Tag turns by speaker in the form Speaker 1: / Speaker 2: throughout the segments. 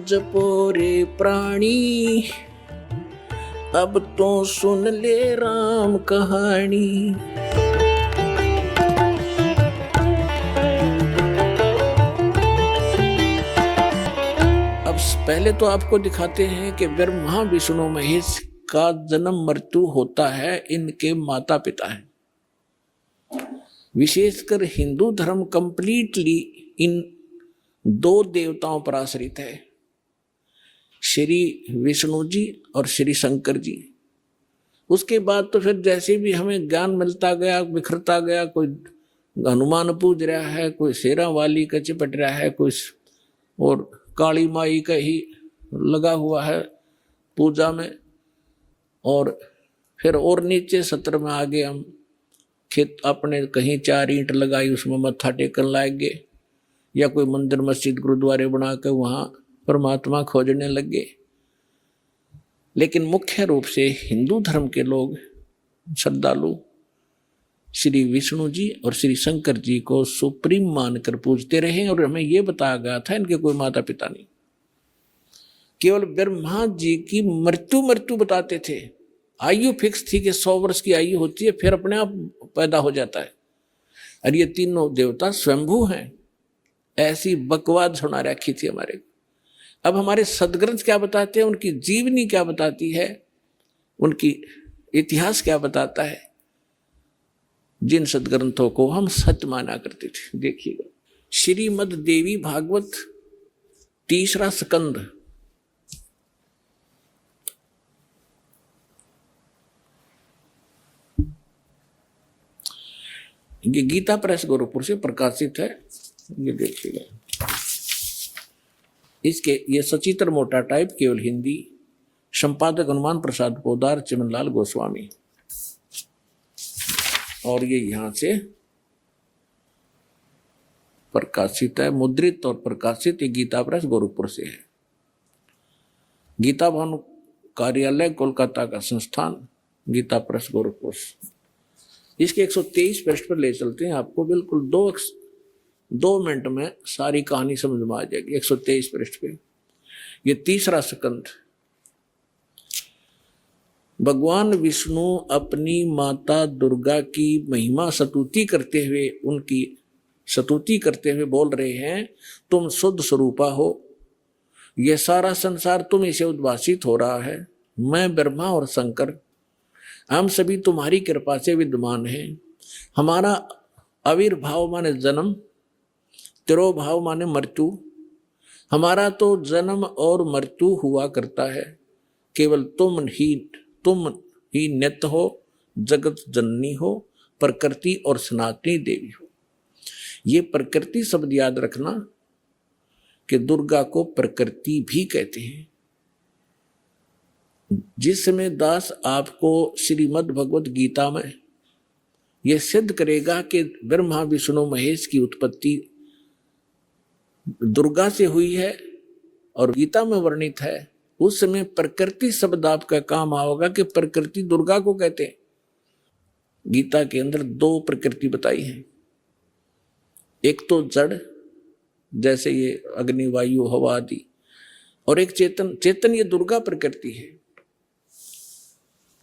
Speaker 1: जपो रे प्राणी, अब तो सुन ले राम कहानी। अब पहले तो आपको दिखाते हैं कि ब्रह्मा विष्णु महेश का जन्म मृत्यु होता है, इनके माता पिता हैं। विशेषकर हिंदू धर्म कंप्लीटली इन दो देवताओं पर आश्रित है, श्री विष्णु जी और श्री शंकर जी। उसके बाद तो फिर जैसे भी हमें ज्ञान मिलता गया, बिखरता गया, कोई हनुमान पूज रहा है, कोई शेरा वाली का चिपट रहा है, कोई और काली माई का ही लगा हुआ है पूजा में, और फिर और नीचे सत्र में आगे हम खेत अपने कहीं 4 ईंट लगाई उसमें मत्था टेकन लाएंगे, या कोई मंदिर मस्जिद गुरुद्वारे बना कर वहां परमात्मा खोजने लगे। लेकिन मुख्य रूप से हिंदू धर्म के लोग श्रद्धालु श्री विष्णु जी और श्री शंकर जी को सुप्रीम मानकर पूजते रहे। और हमें यह बताया गया था इनके कोई माता पिता नहीं, केवल ब्रह्मा जी की मृत्यु बताते थे। आयु फिक्स थी कि 100 वर्ष की आयु होती है, फिर अपने आप पैदा हो जाता है। और ये तीनों देवता स्वयंभू हैं, ऐसी बकवाद सुना रखी थी हमारे। अब हमारे सदग्रंथ क्या बताते हैं, उनकी जीवनी क्या बताती है, उनकी इतिहास क्या बताता है, जिन सदग्रंथों को हम सच माना करते थे। देखिएगा, श्रीमद् देवी भागवत 3रा स्कंद, ये गीता प्रेस गोरखपुर से प्रकाशित है। ये देखिएगा, इसके ये सचित्र मोटा टाइप, केवल हिंदी, संपादक हनुमान प्रसाद पोदार, चिमनलाल गोस्वामी। और ये यहां से प्रकाशित है, मुद्रित और प्रकाशित। ये गीता प्रेस गोरखपुर से है। गीता भवन कार्यालय कोलकाता का संस्थान, गीता प्रेस गोरखपुर। इसके 123 पृष्ठ पर ले चलते हैं आपको, बिल्कुल 2 मिनट में सारी कहानी समझ में आ जाएगी। 123 पृष्ठ पे ये 3रा स्कंद। भगवान विष्णु अपनी माता दुर्गा की महिमा स्तुति करते हुए, उनकी स्तुति करते हुए बोल रहे हैं, तुम शुद्ध स्वरूपा हो, यह सारा संसार तुम इसे उद्भासित हो रहा है। मैं ब्रह्मा और शंकर, हम सभी तुम्हारी कृपा से विद्यमान हैं। हमारा आविर्भाव माने जन्म, तिरोभाव माने मृत्यु। हमारा तो जन्म और मृत्यु हुआ करता है, केवल तुम ही नित्य हो, जगत जननी हो, प्रकृति और सनातनी देवी हो। ये प्रकृति शब्द याद रखना कि दुर्गा को प्रकृति भी कहते हैं। जिस समय दास आपको श्रीमद् भगवत गीता में यह सिद्ध करेगा कि ब्रह्मा विष्णु महेश की उत्पत्ति दुर्गा से हुई है और गीता में वर्णित है, उस समय प्रकृति शब्द आपका काम आओगा कि प्रकृति दुर्गा को कहते हैं। गीता के अंदर 2 प्रकृति बताई है, एक तो जड़ जैसे ये अग्नि वायु हवा आदि, और एक चेतन ये दुर्गा प्रकृति है।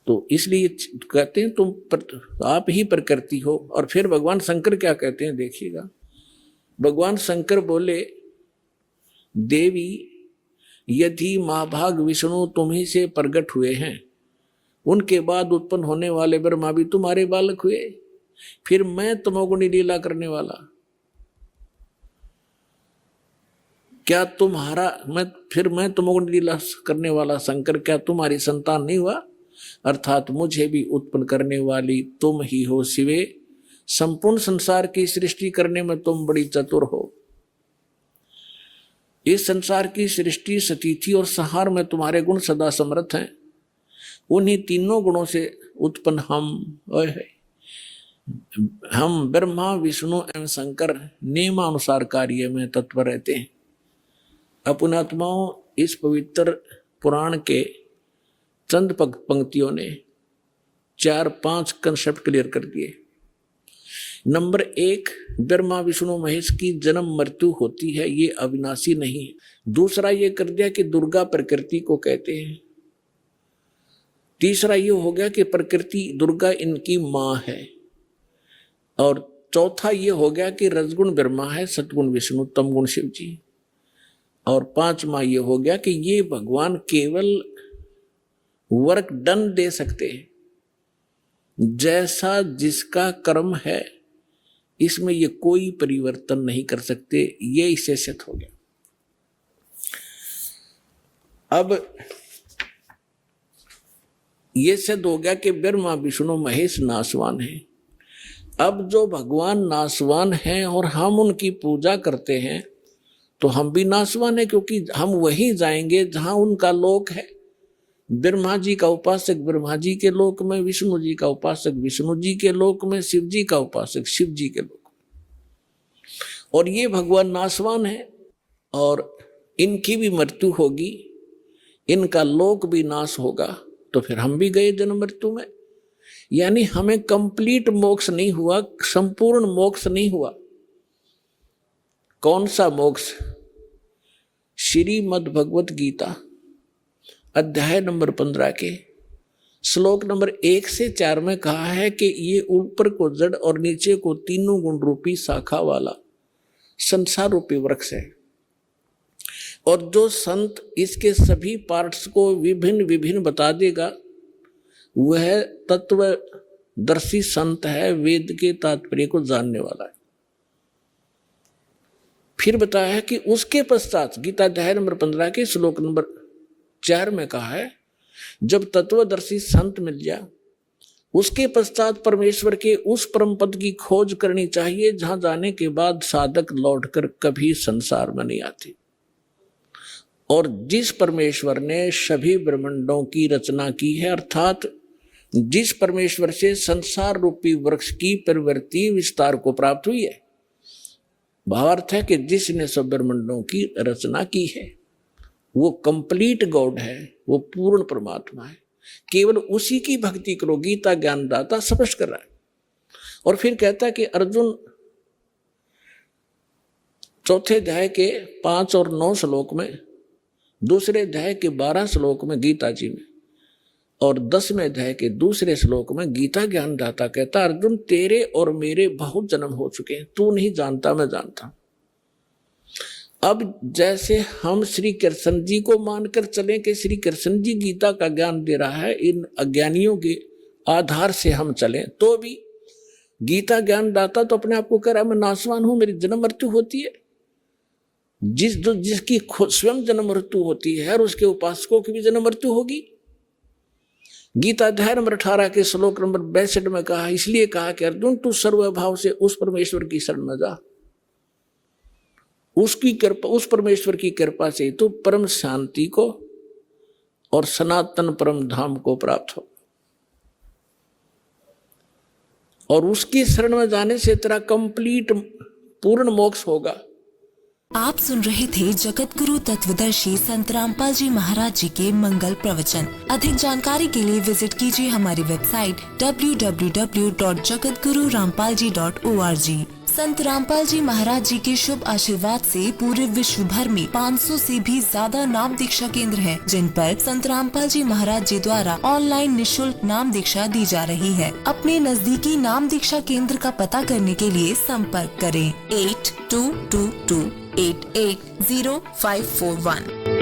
Speaker 1: तो इसलिए कहते हैं तुम आप ही प्रकृति हो। और फिर भगवान शंकर क्या कहते हैं, देखिएगा। भगवान शंकर बोले, देवी यदि महाभाग विष्णु तुम्ही से प्रकट हुए हैं, उनके बाद उत्पन्न होने वाले ब्रह्मा भी तुम्हारे बालक हुए, फिर मैं तमोगुणी लीला करने वाला, क्या मैं तमोगुणी लीला करने वाला शंकर क्या तुम्हारी संतान नहीं हुआ? अर्थात मुझे भी उत्पन्न करने वाली तुम ही हो शिवे। संपूर्ण संसार की सृष्टि करने में तुम बड़ी चतुर हो। इस संसार की सृष्टि, स्थिति और संहार में तुम्हारे गुण सदा समर्थ हैं। उन्हीं तीनों गुणों से उत्पन्न हम ब्रह्मा विष्णु एवं शंकर नियमानुसार कार्य में तत्पर रहते हैं। अपने आत्माओं, इस पवित्र पुराण के चंद पंक्तियों ने 4-5 कंसेप्ट क्लियर कर दिए। नंबर 1, ब्रह्मा विष्णु महेश की जन्म मृत्यु होती है, ये अविनाशी नहीं है। दूसरा ये कर दिया कि दुर्गा प्रकृति को कहते हैं। तीसरा ये हो गया कि प्रकृति दुर्गा इनकी मां है। और चौथा ये हो गया कि रजगुण ब्रह्मा है, सतगुण विष्णु, तमगुण शिव जी। और पांचवा ये हो गया कि ये भगवान केवल वर्क डन दे सकते हैं, जैसा जिसका कर्म है इसमें ये कोई परिवर्तन नहीं कर सकते। ये इससे सिद्ध हो गया। अब ये सिद्ध हो गया कि ब्रह्मा विष्णु महेश नाशवान है। अब जो भगवान नाशवान हैं और हम उनकी पूजा करते हैं तो हम भी नाशवान है, क्योंकि हम वहीं जाएंगे जहां उनका लोक है। ब्रह्मा जी का उपासक ब्रह्मा जी के लोक में, विष्णु जी का उपासक विष्णु जी के लोक में, शिव जी का उपासक शिव जी के लोक में। और ये भगवान नाशवान है और इनकी भी मृत्यु होगी, इनका लोक भी नाश होगा, तो फिर हम भी गए जन्म मृत्यु में। यानी हमें कंप्लीट मोक्ष नहीं हुआ, संपूर्ण मोक्ष नहीं हुआ। कौन सा मोक्ष? श्रीमद् भगवत गीता अध्याय नंबर 15 के श्लोक नंबर 1 से 4 में कहा है कि ये ऊपर को जड़ और नीचे को तीनों गुण रूपी शाखा वाला संसार रूपी वृक्ष है। और जो संत इसके सभी पार्ट्स को विभिन्न विभिन्न बता देगा वह तत्वदर्शी संत है, वेद के तात्पर्य को जानने वाला है। फिर बताया है कि उसके पश्चात गीता अध्याय नंबर 15 के श्लोक नंबर 4 में कहा है, जब तत्वदर्शी संत मिल जाए उसके पश्चात परमेश्वर के उस परम पद की खोज करनी चाहिए जहां जाने के बाद साधक लौटकर कभी संसार में नहीं आते। और जिस परमेश्वर ने सभी ब्रह्मांडों की रचना की है, अर्थात जिस परमेश्वर से संसार रूपी वृक्ष की प्रवृत्ति विस्तार को प्राप्त हुई है, भावार्थ है कि जिसने सब ब्रह्मांडों की रचना की है वो कंप्लीट गॉड है, वो पूर्ण परमात्मा है। केवल उसी की भक्ति करो, गीता ज्ञानदाता स्पष्ट कर रहा है। और फिर कहता है कि अर्जुन चौथे अध्याय के 5 और 9 श्लोक में, दूसरे अध्याय के 12 श्लोक में गीता जी में, और 10वें अध्याय के दूसरे श्लोक में गीता ज्ञानदाता कहता, अर्जुन तेरे और मेरे बहुत जन्म हो चुके हैं, तू नहीं जानता मैं जानता। अब जैसे हम श्री कृष्ण जी को मानकर चलें कि श्री कृष्ण जी गीता का ज्ञान दे रहा है, इन अज्ञानियों के आधार से हम चलें तो भी गीता ज्ञानदाता तो अपने आप को कह रहा है मैं नाशवान हूं, मेरी जन्म मृत्यु होती है। जिसकी स्वयं जन्म मृत्यु होती है और उसके उपासकों की भी जन्म मृत्यु होगी। गीता अध्याय नंबर 18 के श्लोक नंबर 62 में कहा, इसलिए कहा कि अर्जुन तू सर्वभाव से उस परमेश्वर की शरण में जा, उसकी कृपा, उस परमेश्वर की कृपा से तू परम शांति को और सनातन परम धाम को प्राप्त हो। और उसकी शरण में जाने से तेरा कंप्लीट पूर्ण मोक्ष होगा।
Speaker 2: आप सुन रहे थे जगत गुरु तत्वदर्शी संत रामपाल जी महाराज जी के मंगल प्रवचन। अधिक जानकारी के लिए विजिट कीजिए हमारी वेबसाइट www.jagatgururampalji.org। संत रामपाल जी महाराज जी के शुभ आशीर्वाद से पूरे विश्व भर में 500 से भी ज्यादा नाम दीक्षा केंद्र हैं, जिन पर संत रामपाल जी महाराज जी द्वारा ऑनलाइन निशुल्क नाम दीक्षा दी जा रही है। अपने नजदीकी नाम दीक्षा केंद्र का पता करने के लिए संपर्क करें 8222880541।